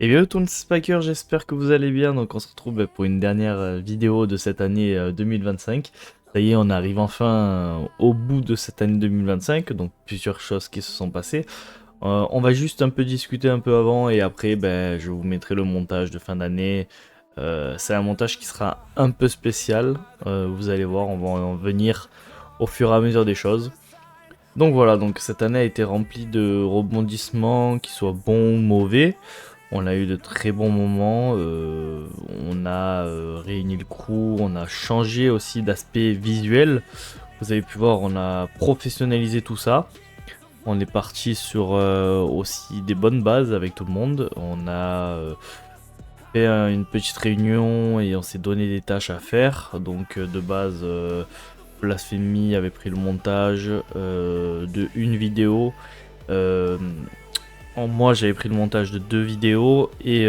Et bien, tout le Spiker, j'espère que vous allez bien. Donc, on se retrouve pour une dernière vidéo de cette année 2025. Ça y est, on arrive enfin au bout de cette année 2025. Donc, plusieurs choses qui se sont passées. On va juste un peu discuter un peu avant et après, je vous mettrai le montage de fin d'année. C'est un montage qui sera un peu spécial. Vous allez voir, on va en venir au fur et à mesure des choses. Donc voilà, donc cette année a été remplie de rebondissements, qu'ils soient bons ou mauvais. On a eu de très bons moments, on a réuni le crew, on a changé aussi d'aspect visuel. Vous avez pu voir, on a professionnalisé tout ça. On est parti sur aussi des bonnes bases avec tout le monde. On a fait une petite réunion et on s'est donné des tâches à faire. Donc de base, Blasphemy avait pris le montage de une vidéo. Euh, Moi j'avais pris le montage de 2 vidéos et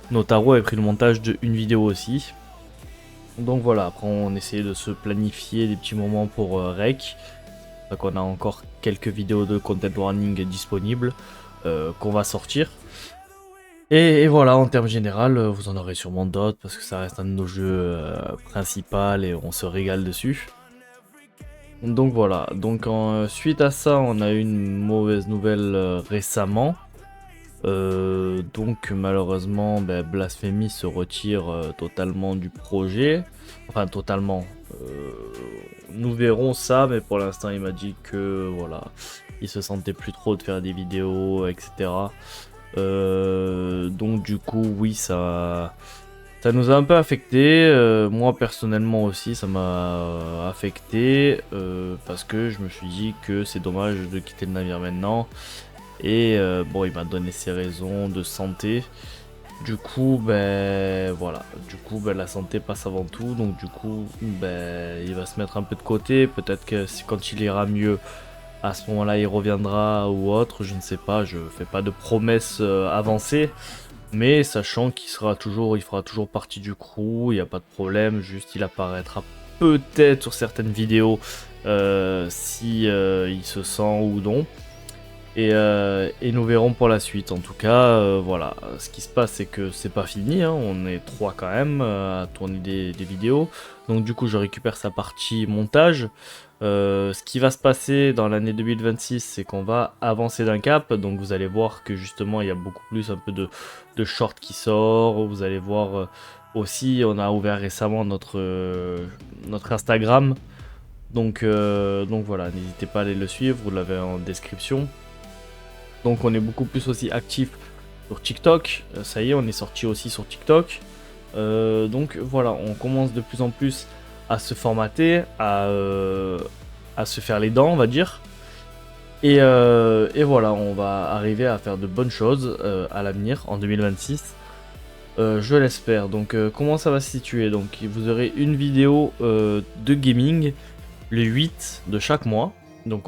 Notaro avait pris le montage de une vidéo aussi. Donc voilà, après on essayait de se planifier des petits moments pour Rec. Donc on a encore quelques vidéos de content warning disponibles qu'on va sortir. Et voilà, en termes général, vous en aurez sûrement d'autres parce que ça reste un de nos jeux principaux et on se régale dessus. Donc voilà, donc suite à ça, on a eu une mauvaise nouvelle récemment. Donc malheureusement, Blasphemy se retire totalement du projet. Enfin totalement. Euh, Nous verrons ça, mais pour l'instant il m'a dit que voilà, il se sentait plus trop de faire des vidéos, etc. Donc du coup, oui, ça nous a un peu affecté. Moi personnellement aussi, ça m'a affecté parce que je me suis dit que c'est dommage de quitter le navire maintenant. Et bon, il m'a donné ses raisons de santé. Du coup, voilà. Du coup, la santé passe avant tout. Donc, du coup, il va se mettre un peu de côté. Peut-être que quand il ira mieux, à ce moment-là, il reviendra ou autre. Je ne sais pas. Je fais pas de promesses avancées. Mais sachant il fera toujours partie du crew. Il n'y a pas de problème. Juste, il apparaîtra peut-être sur certaines vidéos si il se sent ou non. Et nous verrons pour la suite. En tout cas, voilà. Ce qui se passe, c'est que c'est pas fini, hein. On est trois quand même à tourner des vidéos. Donc du coup, je récupère sa partie montage. Ce qui va se passer dans l'année 2026, c'est qu'on va avancer d'un cap. Donc vous allez voir que justement, il y a beaucoup plus un peu de short qui sort. Vous allez voir aussi, on a ouvert récemment notre Instagram. Donc voilà, n'hésitez pas à aller le suivre. Vous l'avez en description. Donc on est beaucoup plus aussi actif sur TikTok. Ça y est, on est sorti aussi sur TikTok. Donc voilà, on commence de plus en plus à se formater, à se faire les dents, on va dire. Et voilà, on va arriver à faire de bonnes choses à l'avenir, en 2026. Je l'espère. Donc comment ça va se situer? Donc vous aurez une vidéo de gaming le 8 de chaque mois. Donc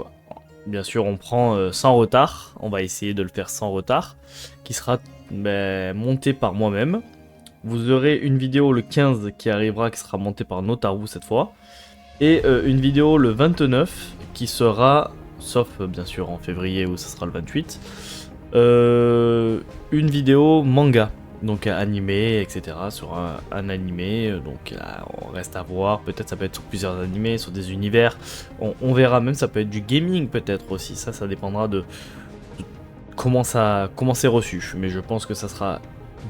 bien sûr, on prend sans retard. On va essayer de le faire sans retard. Qui sera monté par moi-même. Vous aurez une vidéo le 15 qui arrivera, qui sera montée par Notaru cette fois. Et une vidéo le 29 qui sera, sauf bien sûr en février où ce sera le 28, une vidéo manga. Donc animé, etc. Sur un animé. Donc on reste à voir. Peut-être ça peut être sur plusieurs animés, sur des univers. On verra même, ça peut être du gaming peut-être aussi. Ça dépendra de comment c'est reçu. Mais je pense que ça sera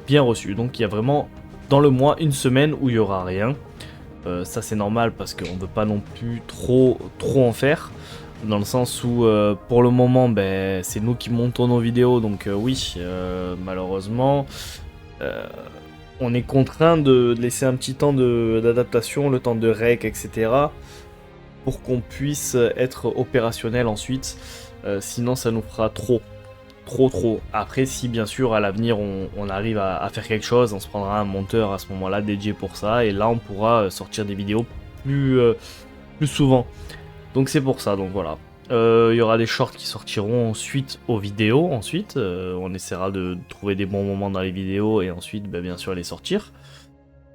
bien reçu. Donc il y a vraiment dans le mois une semaine où il y aura rien. Ça c'est normal parce qu'on veut pas non plus trop en faire. Dans le sens où pour le moment c'est nous qui montons nos vidéos. Donc oui, malheureusement on est contraint de laisser un petit temps d'adaptation, le temps de rec, etc. pour qu'on puisse être opérationnel ensuite. Sinon ça nous fera trop. Après, si bien sûr à l'avenir on arrive à faire quelque chose, on se prendra un monteur à ce moment-là dédié pour ça, et là on pourra sortir des vidéos plus souvent. Donc c'est pour ça, donc voilà. Il y aura des shorts qui sortiront suite aux vidéos, ensuite. On essaiera de trouver des bons moments dans les vidéos et ensuite bien sûr les sortir.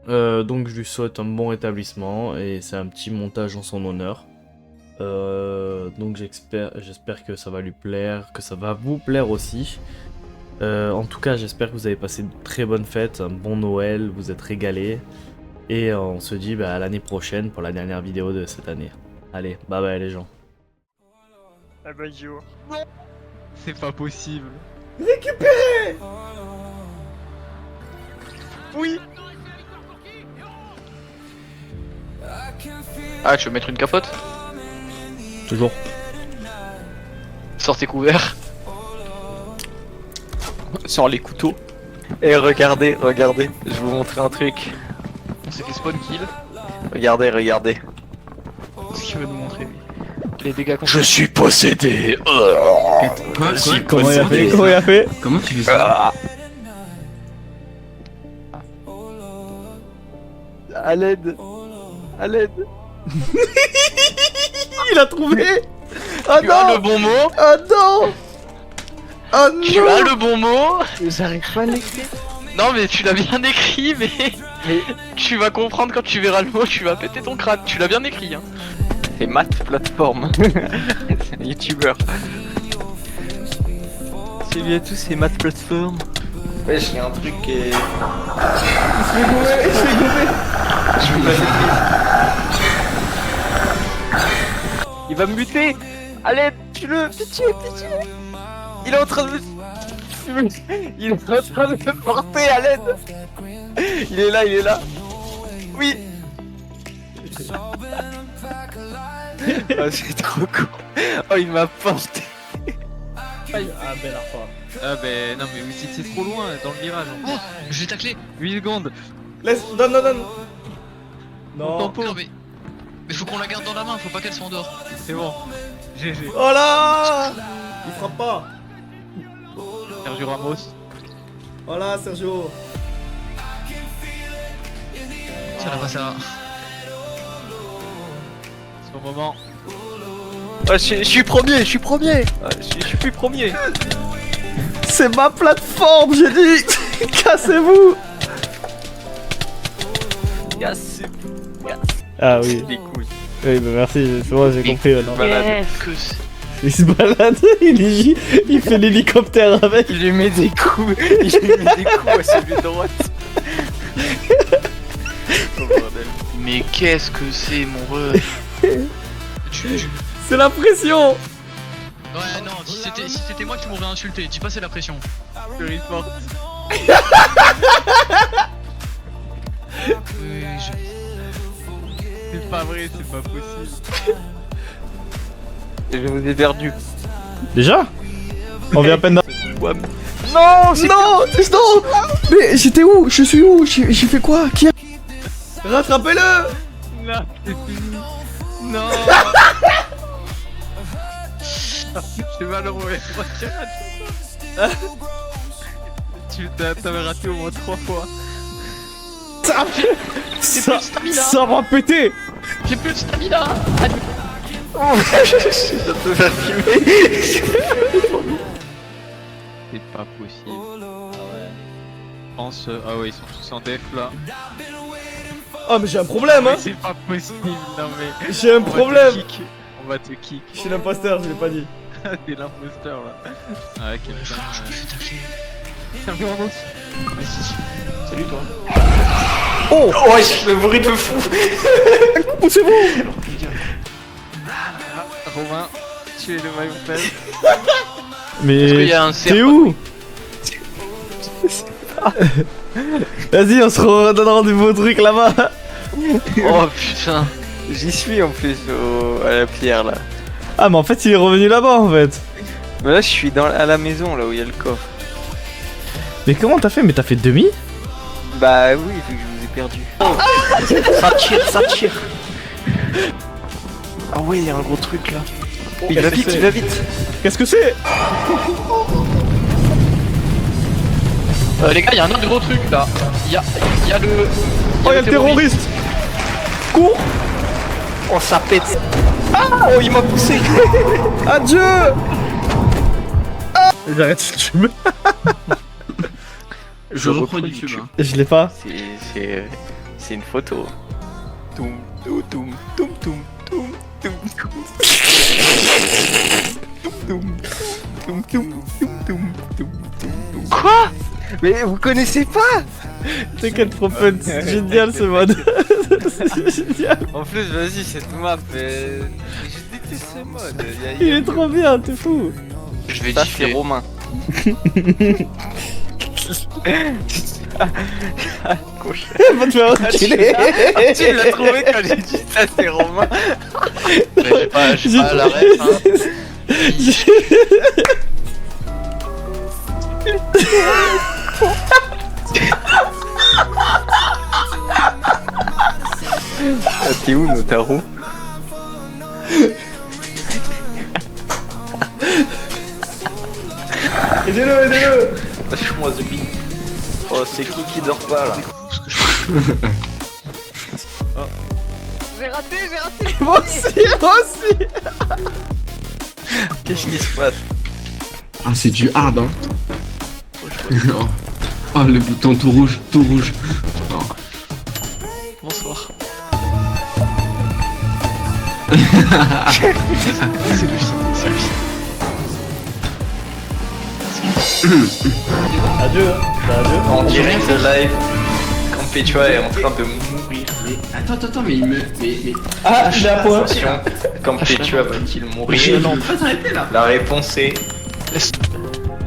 Donc je lui souhaite un bon rétablissement et c'est un petit montage en son honneur. Donc j'espère que ça va lui plaire, que ça va vous plaire aussi. En tout cas, j'espère que vous avez passé de très bonnes fêtes, un bon Noël, vous êtes régalés. Et on se dit à l'année prochaine pour la dernière vidéo de cette année. Allez, bye bye les gens. Ah bah yo. C'est pas possible. Récupérez! Oui. Ah, tu veux mettre une capote? Toujours. Sors tes couverts. Sors les couteaux. Et regardez, regardez, je vais vous montrer un truc. On s'est fait spawn kill. Regardez, regardez. Qu'est-ce qu'il veut nous montrer lui? Les dégâts qu'on Je suis possédé. Comment il a fait? Comment il a fait? Comment tu fais ça? À l'aide. À l'aide. Il a trouvé! Oh Tu as le non! bon mot. Oh non! Oh non! Tu as le bon mot. J'arrive pas à l'écrire. Non mais tu l'as bien écrit mais tu vas comprendre quand tu verras le mot, tu vas péter ton crâne. Tu l'as bien écrit hein. C'est Matt Platform. C'est un youtubeur. Salut à tous, c'est Matt Platform. Ouais, j'ai un truc qui est... Je vais gommer. Je vais passer Il va me buter. Allez, tue-le, pitié, pitié. Il est en train de me... Il est en train de me porter à l'aide. Il est là, il est là. Oui. Oh, c'est trop con. Oh, il m'a porté. Ah, belle arfa. Ah ben non mais vous étiez trop loin dans le virage. Oh, je l'ai taclé. 8 secondes. Laisse, donne. Non. Tempo. Non mais faut qu'on la garde dans la main, faut pas qu'elle soit en dehors. C'est bon. GG. Oh là! Il frappe pas. Sergio Ramos. Oh là, Sergio. Ça va pas ça. C'est au moment. Oh, je suis premier, je suis premier. Je suis plus premier. C'est ma plateforme, j'ai dit. Cassez-vous. Cassez-vous. Ah oui. Les couilles. Oui, bah merci, c'est bon, j'ai compris maintenant. Malade. Que c'est. Il se balade, il fait l'hélicoptère avec. Il lui met des coups. Il lui met des coups à celui de droite. Oh bordel. Mais qu'est-ce que c'est mon ref? C'est la pression. Ouais non, si c'était moi qui m'aurais insulté, dis pas c'est la pression. Je report. Oui, C'est pas vrai, c'est pas possible. Je vous ai perdu. Déjà? On vient à peine Ouais. Non, c'est Non, non. Mais j'étais où? Je suis où? J'ai fait quoi? Qui a... Rattrapez-le. Non, c'est fini. Non. C'est malheureux. T'avais raté au moins 3 fois. Ça va péter. j'ai plus de stamina. Je te faire filmer. C'est pas possible. Je pense. Ah ouais, ils sont tous en def là. Oh mais j'ai un problème Mais c'est pas possible, non mais. J'ai un On va te problème. kick. On va te kick. Je suis l'imposteur, je l'ai pas dit. T'es l'imposteur là. Ah, quelqu'un. Je me fais tacler. Sergio Ramos. Salut toi. Oh, wesh, le bruit de fou. Poussez-vous. Romain, tu es le maillon faible. Est-ce qu'il Mais y a un t'es cerf? où? Vas-y, on se redonne rendez-vous au truc là-bas. Oh putain. J'y suis en plus à la pierre là. Ah mais en fait il est revenu là-bas en fait. Mais là je suis à la maison là où il y a le coffre. Mais comment t'as fait? Mais t'as fait demi? Bah oui, vu que je vous ai perdu. Oh. Ça tire, ça tire. Ah ouais, il y a un gros truc là. Il va vite, il va vite. Qu'est-ce que c'est? Les gars, y'a un autre gros truc là. Y'a le. Oh y'a le terroriste. Cours. Oh ça pète. Ah, oh il m'a poussé. Adieu. Ah. J'arrête YouTube. Je reprends YouTube. Hein. Je l'ai pas. C'est une photo. Toum, toum, toum, toum, toum, toum, toum, toum. Toum, toum, toum, toum, toum, toum, toum, toum. Quoi? Mais vous connaissez pas? T'inquiète, Prophet, c'est génial ce mode. C'est génial. En plus, vas-y, cette map, je déteste ce mode. Il est trop bien, t'es fou. Je vais Ça, c'est gifler. Romain. Va te faire enculer. Tu l'as trouvé quand j'ai dit ça, c'est Romain. Mais j'ai pas la ref, hein. Ah, t'es où, Notaro? Aidez-le! Lâche-moi, The Bee. Oh, c'est qui dort pas là? J'ai raté! Moi aussi. Qu'est-ce qui se passe? Ah, c'est du hard, hein. Oh. Oh, le bouton tout rouge, tout rouge. Oh. Bonsoir. Adieu. Adieu. En direct de live, Campetua est en train de mourir. Attends, mais il me. Mais. Ah, il a un point. Attention, Campetua va-t-il Mais mourir? non, pas s'arrêter là. La réponse est...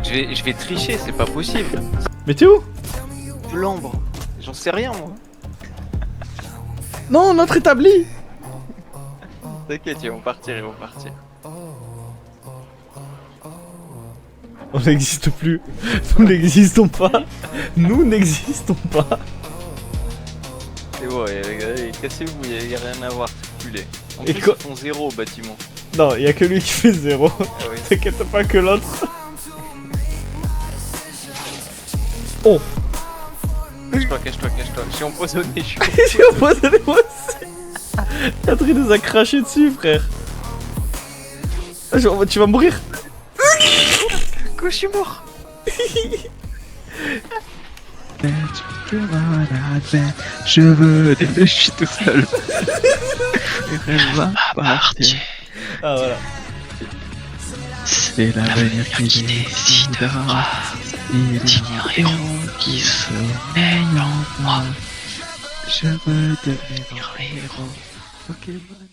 Je vais tricher, c'est pas possible. Mais t'es où? L'ombre, j'en sais rien moi. Non, notre établi. T'inquiète, ils vont partir. On n'existe plus. Nous n'existons pas. Nous n'existons pas. C'est bon, cassez-vous, y a rien à voir, c'est culé. En Et plus, quoi- ils font 0 au bâtiment. Non, y a que lui qui fait 0. Ah oui. T'inquiète pas que l'autre. Oh. Cache-toi. Je suis empoisonné, je suis J'ai empoisonné moi aussi. Catherine nous a craché dessus, frère. Tu vas mourir. Quoi, je suis mort. Je suis tout seul. Ah voilà. C'est l'avenir qui décidera. Il y a un héros qui sommeille en moi. Je veux devenir un héros. Pokémon.